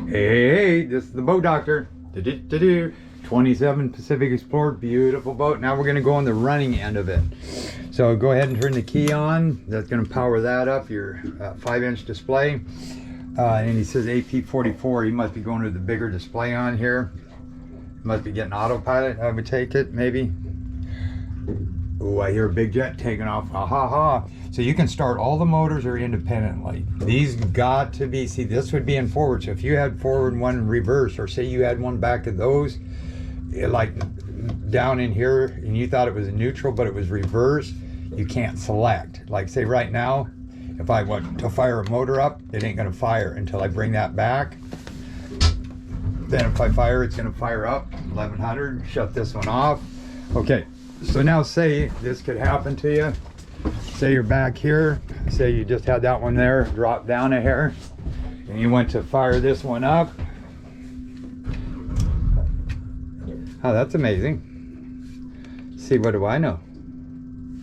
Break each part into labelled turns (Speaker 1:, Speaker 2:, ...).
Speaker 1: Hey, this is the boat doctor. 27 Pacific Explorer, beautiful boat. Now we're gonna go on the running end of it. So go ahead and turn the key on. That's gonna power that up, your 5-inch display. And he says AP44, he must be going to the bigger display on here. Must be getting autopilot, I would take it, maybe. Oh, I hear a big jet taking off, ha ha ha. So you can start all the motors are independently. These got to be, see, this would be in forward. So if you had forward and one in reverse, or say you had one back of those, like down in here, and you thought it was neutral, but it was reverse, you can't select. Like say right now, if I want to fire a motor up, it ain't gonna fire until I bring that back. Then if I fire, it's gonna fire up, 1100, shut this one off. Okay, so now say this could happen to you. Say you're back here, say you just had that one there, drop down a hair, and you went to fire this one up. Oh, that's amazing. See, what do I know?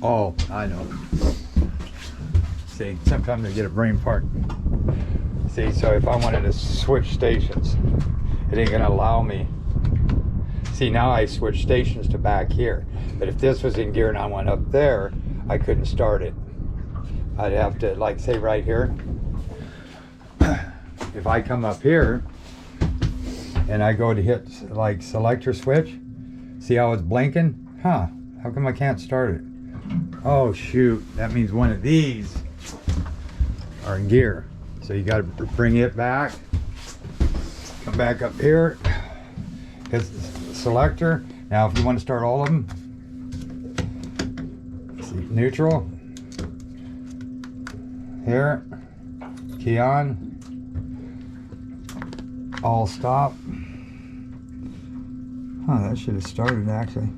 Speaker 1: Oh, I know. See, sometimes I get a brain fart. See, so if I wanted to switch stations, it ain't gonna allow me. See, now I switch stations to back here. But if this was in gear and I went up there, I couldn't start it. I'd have to, like, say right here. If I come up here and I go to hit, like, selector switch, see how it's blinking? Huh, how come I can't start it? Oh, shoot, that means one of these are in gear. So you got to bring it back. Come back up here. Hit the selector. Now, if you want to start all of them, see, neutral. Here, key on. All stop. Huh, that should have started actually.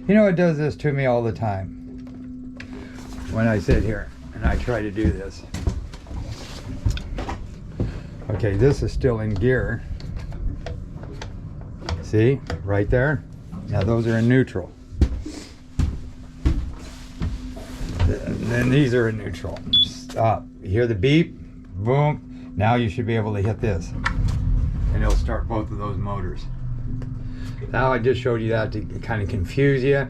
Speaker 1: You know, it does this to me all the time when I sit here and I try to do this. Okay, this is still in gear. See, right there? Now those are in neutral. And then these are in neutral. Stop. You hear the beep? Boom. Now you should be able to hit this. And it'll start both of those motors. Now I just showed you that to kind of confuse you,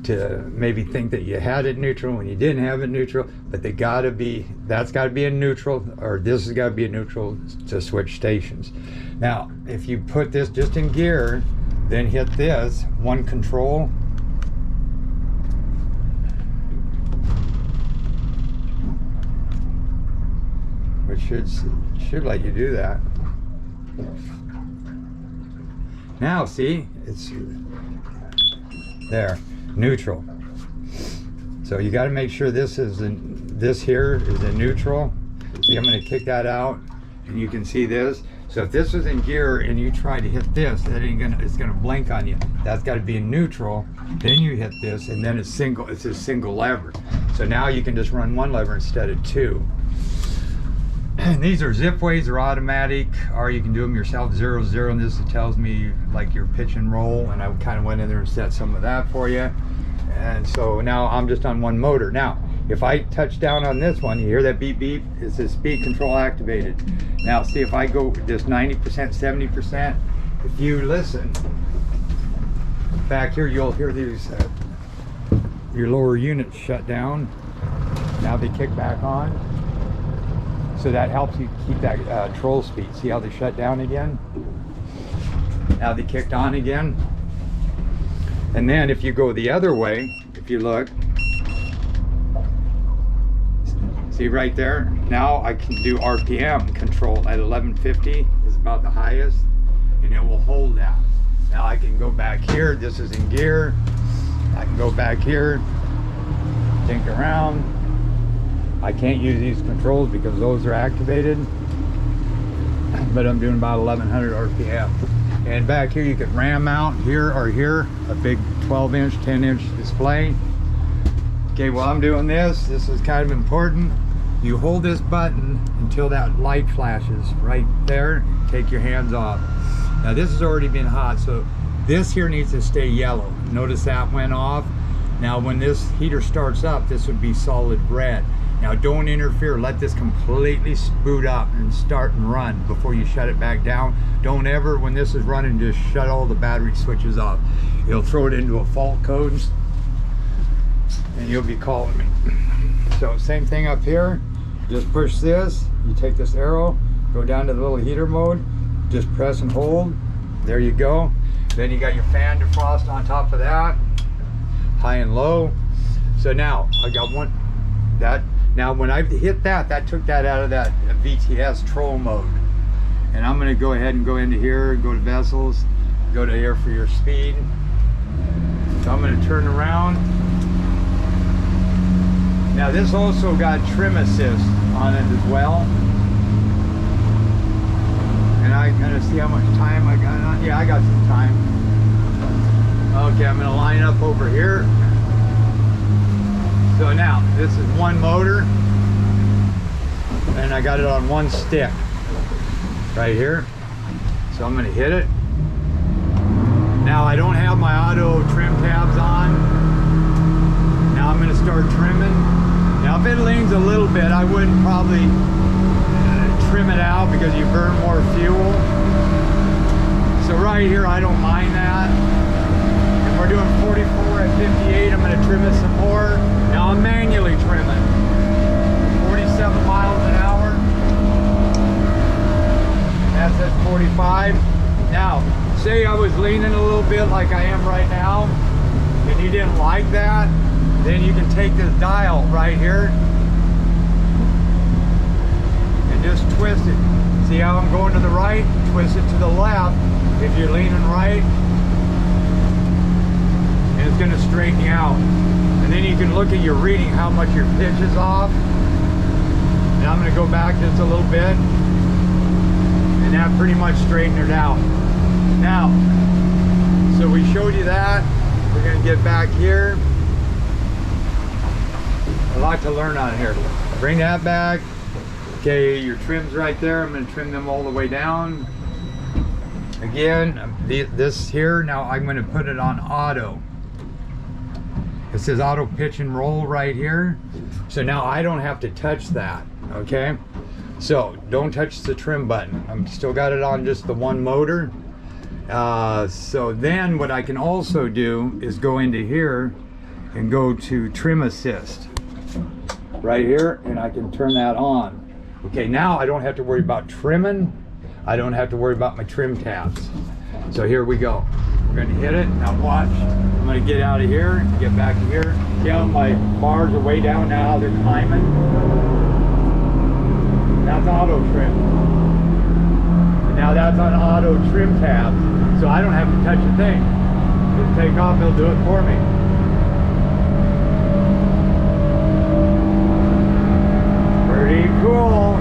Speaker 1: to maybe think that you had it neutral when you didn't have it neutral, but they gotta be, that's gotta be in neutral, or this has gotta be in neutral to switch stations. Now, if you put this just in gear, then hit this, one control, which should let you do that. Now see, it's there, neutral. So you got to make sure this is this here is in neutral. See, I'm going to kick that out, and you can see this. So if this was in gear and you try to hit this, that ain't gonna, it's gonna blink on you. That's got to be in neutral. Then you hit this, and then it's single. It's a single lever. So now you can just run one lever instead of two. And these are zip ways, they're automatic, or you can do them yourself, 0-0, and this tells me like your pitch and roll, and I kind of went in there and set some of that for you. And so now I'm just on one motor. Now, if I touch down on this one, you hear that beep beep, it says speed control activated. Now see, if I go this 90%, 70%, if you listen, back here you'll hear these, your lower units shut down. Now they kick back on. So that helps you keep that troll speed. See how they shut down again? Now they kicked on again. And then if you go the other way, if you look, see right there? Now I can do RPM control at 1150 is about the highest, and it will hold that. Now I can go back here, this is in gear. I can go back here, think around. I can't use these controls because those are activated, but I'm doing about 1100 RPM. And back here you can ram mount here or here, a big 12-inch, 10-inch display. Okay, while I'm doing this is kind of important. You hold this button until that light flashes right there. Take your hands off. Now this has already been hot, so this here needs to stay yellow. Notice that went off. Now when this heater starts up, this would be solid red. Now don't interfere, let this completely boot up and start and run before you shut it back down. Don't ever, when this is running, just shut all the battery switches off. It'll throw it into a fault code and you'll be calling me. So same thing up here, just push this, you take this arrow, go down to the little heater mode, just press and hold, there you go. Then you got your fan defrost on top of that, high and low. So now I got one, that, now when I hit that, that took that out of that VTS troll mode. And I'm gonna go ahead and go into here, go to vessels, go to here for your speed. So I'm gonna turn around. Now this also got trim assist on it as well. And I kind of see how much time I got on. Yeah, I got some time. Okay, I'm gonna line up over here. So now, this is one motor, and I got it on one stick, right here. So I'm gonna hit it. Now I don't have my auto trim tabs on. Now I'm gonna start trimming. Now if it leans a little bit, I wouldn't probably trim it out because you burn more fuel. So right here, I don't mind that. And we're doing 44 at 58, I'm gonna trim it some more. Now I'm manually trimming. 47 miles an hour. That's at 45. Now, say I was leaning a little bit like I am right now, and you didn't like that, then you can take this dial right here and just twist it. See how I'm going to the right? Twist it to the left if you're leaning right, and it's going to straighten you out. And then you can look at your reading, how much your pitch is off. And I'm going to go back just a little bit, and that pretty much straightened it out. Now, so we showed you that. We're going to get back here. A lot to learn on here. Bring that back. Okay, your trim's right there. I'm going to trim them all the way down. Again, this here, now I'm going to put it on auto. It says auto pitch and roll right here. So now I don't have to touch that, okay? So don't touch the trim button. I'm still got it on just the one motor. So then what I can also do is go into here and go to trim assist right here, and I can turn that on. Okay, now I don't have to worry about trimming. I don't have to worry about my trim tabs. So here we go. We're gonna hit it. Now watch. I'm gonna get out of here, get back in here. See how my bars are way down now, they're climbing. That's auto trim. And now that's on auto trim tab. So I don't have to touch a thing. Just take off, it'll do it for me. Pretty cool.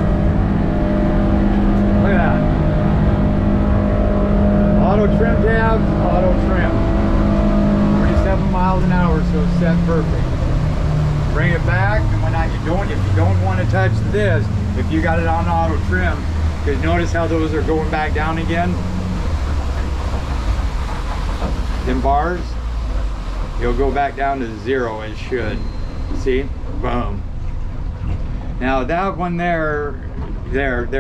Speaker 1: Look at that. Auto trim tabs, auto trim. 47 miles an hour, so it's set perfect. Bring it back, and when if you don't want to touch this, if you got it on auto trim, because notice how those are going back down again. Them bars, you'll go back down to 0. It should. See? Boom. Now that one there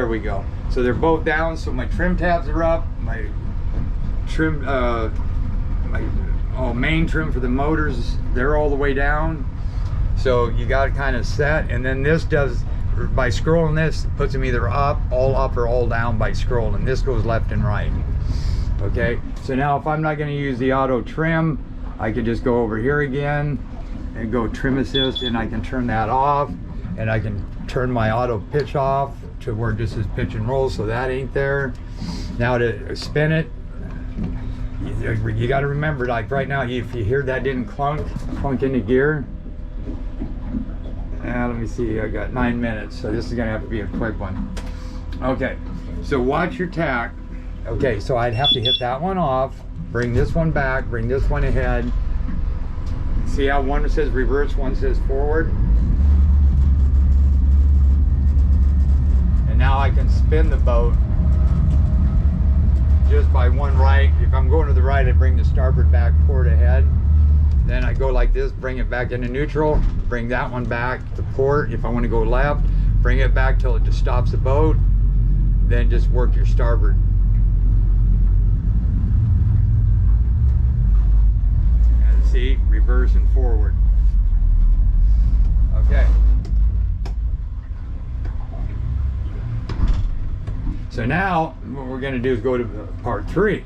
Speaker 1: we go. So they're both down, so my trim tabs are up, my trim, main trim for the motors, they're all the way down. So you got it kind of set, and then this does, by scrolling this, it puts them either up or all down by scrolling. This goes left and right. Okay, so now if I'm not going to use the auto trim, I could just go over here again and go trim assist, and I can turn that off, and I can turn my auto pitch off to where this is pitch and roll, so that ain't there. Now to spin it, you got to remember, like right now, if you hear that didn't clunk into gear. Let me see, I got 9 minutes, so this is gonna have to be a quick one. Okay, so watch your tack. Okay, so I'd have to hit that one off, bring this one back, bring this one ahead. See how one says reverse, one says forward? And now I can spin the boat just by one right. If I'm going to the right, I bring the starboard back, port ahead. Then I go like this, bring it back into neutral, bring that one back to port. If I want to go left, bring it back till it just stops the boat. Then just work your starboard. And see, reverse and forward. Okay. So now what we're going to do is go to part 3.